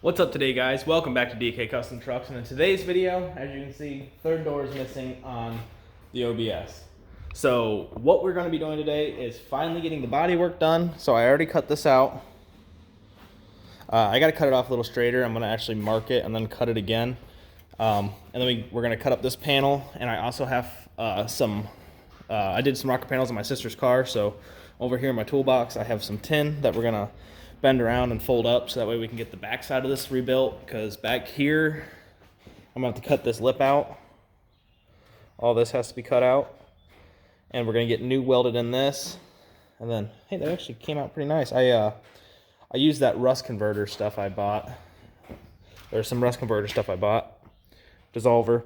What's up today, guys? Welcome back to DK Custom Trucks, and in today's video, as you can see, third door is missing on the OBS. So what we're going to be doing today is finally getting the body work done. So I already cut this out. I got to cut it off a little straighter. I'm going to actually mark it and then cut it again. And then we're going to cut up this panel, and I also have I did some rocker panels on my sister's car, so over here in my toolbox I have some tin that we're going to bend around and fold up so that way we can get the back side of this rebuilt, because back here I'm going to have to cut this lip out. All this has to be cut out, and we're going to get new welded in this. And then, hey, that actually came out pretty nice. I used that rust converter stuff I bought. There's some rust converter stuff I bought, dissolver,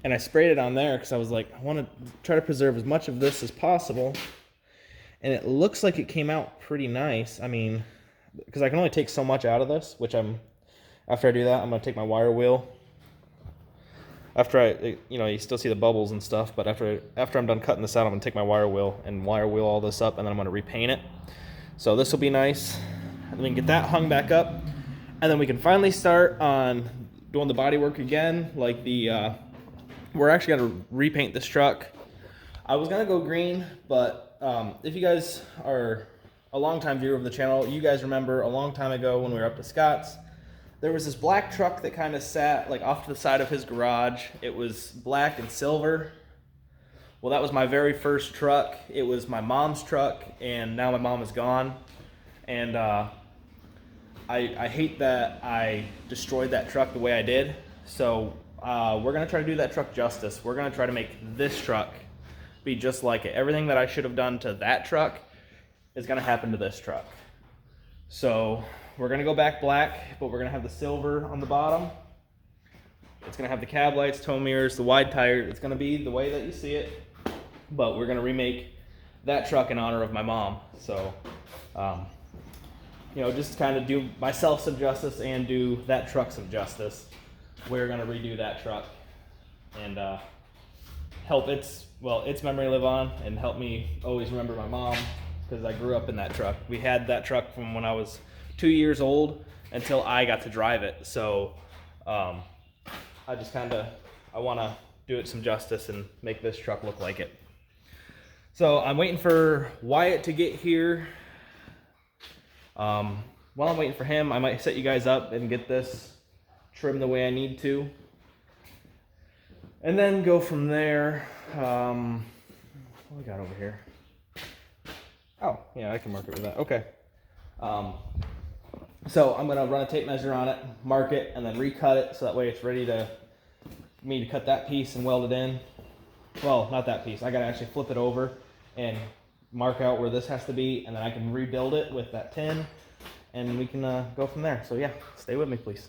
and I sprayed it on there because I was like, I want to try to preserve as much of this as possible. And it looks like it came out pretty nice. I mean, because I can only take so much out of this, which after I do that, I'm going to take my wire wheel. After you still see the bubbles and stuff, but after I'm done cutting this out, I'm going to take my wire wheel and wire wheel all this up, and then I'm going to repaint it. So this will be nice. And then we can get that hung back up, and then we can finally start on doing the body work again. Like we're actually going to repaint this truck. I was going to go green, but if you guys are a long-time viewer of the channel, you guys remember a long time ago when we were up to Scott's, there was this black truck that kind of sat like off to the side of his garage. It was black and silver. Well, that was my very first truck. It was my mom's truck, and now my mom is gone. And I hate that I destroyed that truck the way I did. So we're gonna try to do that truck justice. We're gonna try to make this truck be just like it. Everything that I should have done to that truck is going to happen to this truck. So we're going to go back black, but we're going to have the silver on the bottom. It's going to have the cab lights, tow mirrors, the wide tire. It's going to be the way that you see it, but we're going to remake that truck in honor of my mom. So just kind of do myself some justice and do that truck some justice. We're going to redo that truck and help its memory live on, and help me always remember my mom, because I grew up in that truck. We had that truck from when I was 2 years old until I got to drive it. So I want to do it some justice and make this truck look like it. So I'm waiting for Wyatt to get here. While I'm waiting for him, I might set you guys up and get this trimmed the way I need to, and then go from there. What do we got over here? Oh, yeah, I can mark it with that. Okay. So I'm going to run a tape measure on it, mark it, and then recut it so that way it's ready to me to cut that piece and weld it in. Well, not that piece. I got to actually flip it over and mark out where this has to be, and then I can rebuild it with that tin, and we can go from there. So yeah, stay with me, please.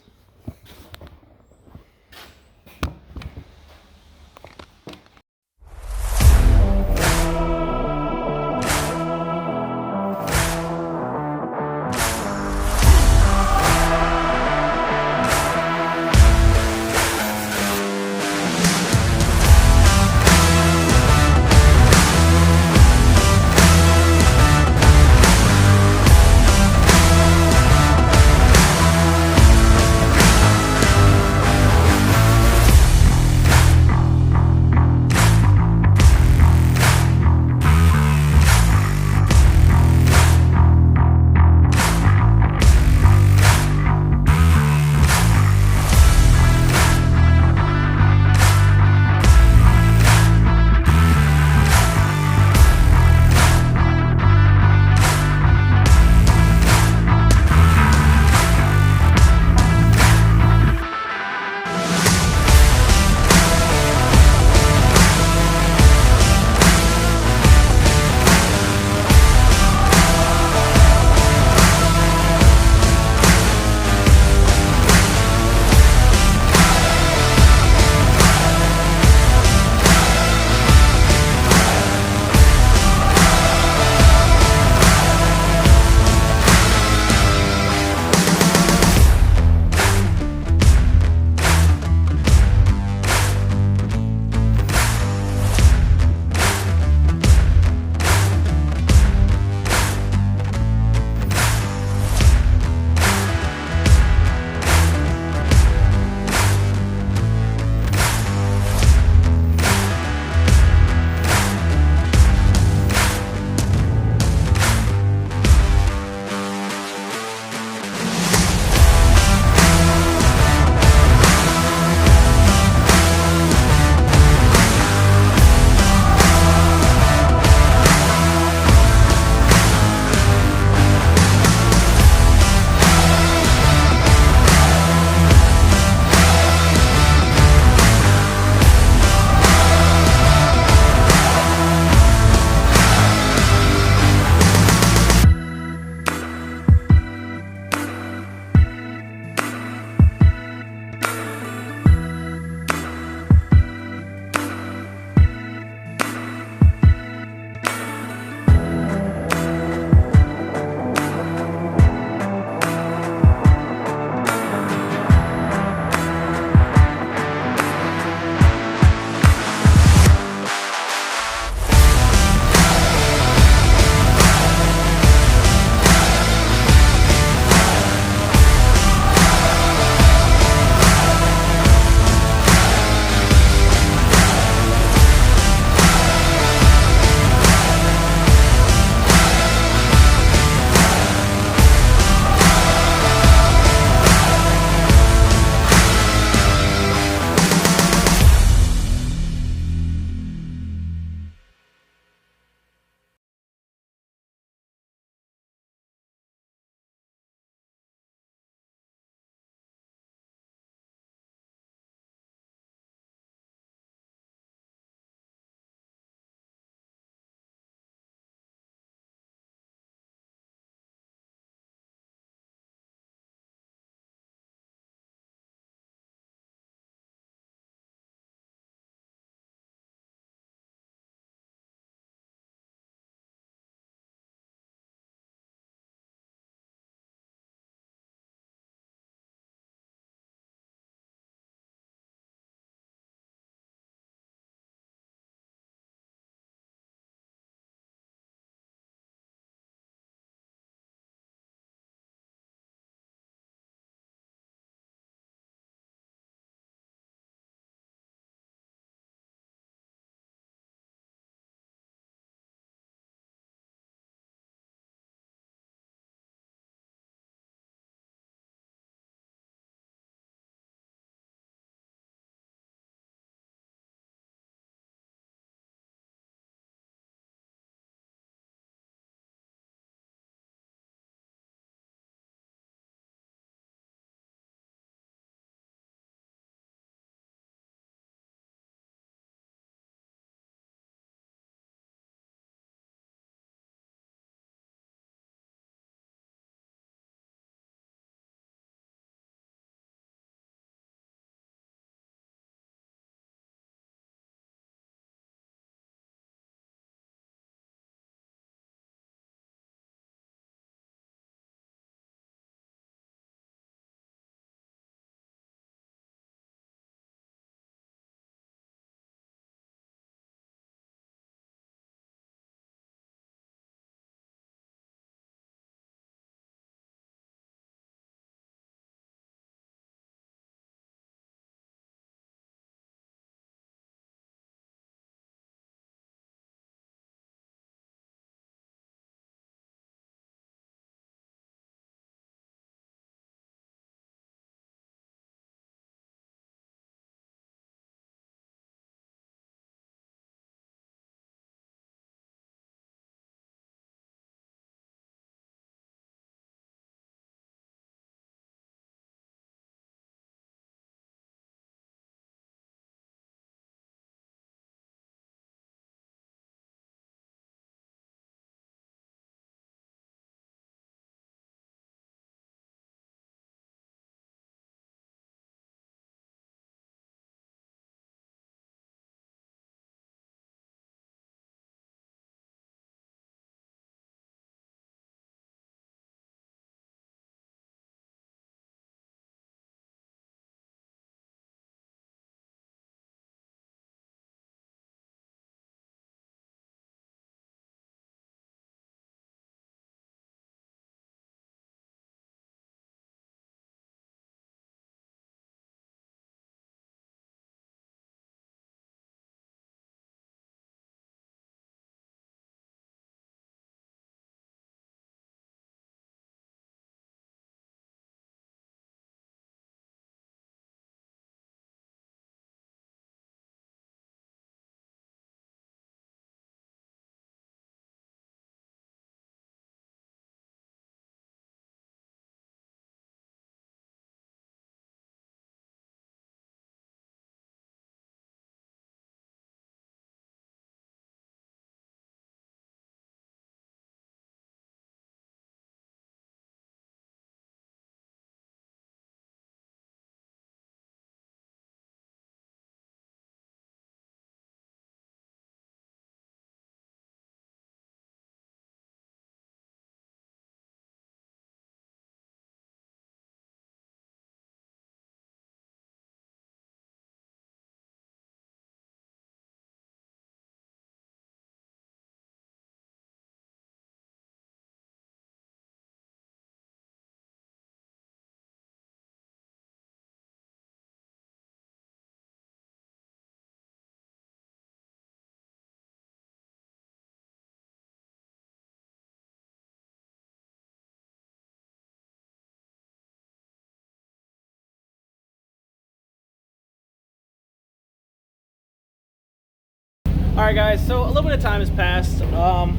Alright guys, so a little bit of time has passed. Got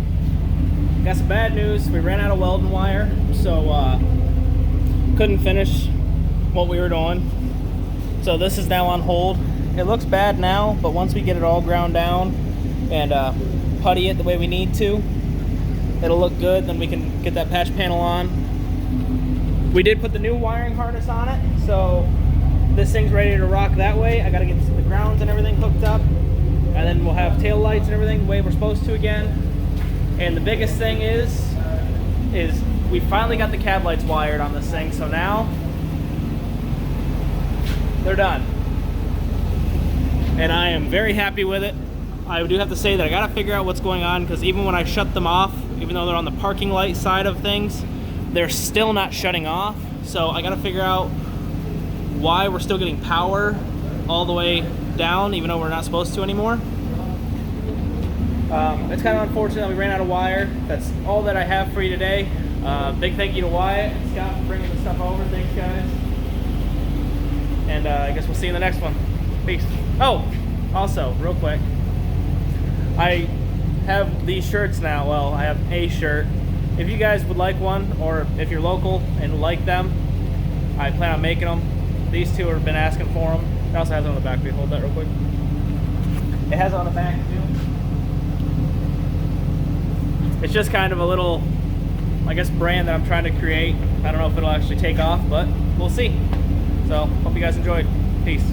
some bad news. We ran out of welding wire, so couldn't finish what we were doing. So this is now on hold. It looks bad now, but once we get it all ground down and putty it the way we need to, it'll look good. Then we can get that patch panel on. We did put the new wiring harness on it, so this thing's ready to rock that way. I gotta get the grounds and everything hooked up, and then we'll have tail lights and everything the way we're supposed to again. And the biggest thing is we finally got the cab lights wired on this thing, so now they're done. And I am very happy with it. I do have to say that I gotta figure out what's going on, because even when I shut them off, even though they're on the parking light side of things, they're still not shutting off. So I gotta figure out why we're still getting power all the way down, even though we're not supposed to anymore. It's kind of unfortunate that we ran out of wire. That's all that I have for you today. Big thank you to Wyatt and Scott for bringing the stuff over. Thanks, guys. And I guess we'll see you in the next one. Peace. Oh, also, real quick, I have these shirts now. Well, I have a shirt. If you guys would like one, or if you're local and like them, I plan on making them. These two have been asking for them. It also has it on the back. Will you hold that real quick? It has it on the back too. It's just kind of a little, I guess, brand that I'm trying to create. I don't know if it'll actually take off, but we'll see. So, hope you guys enjoyed. Peace.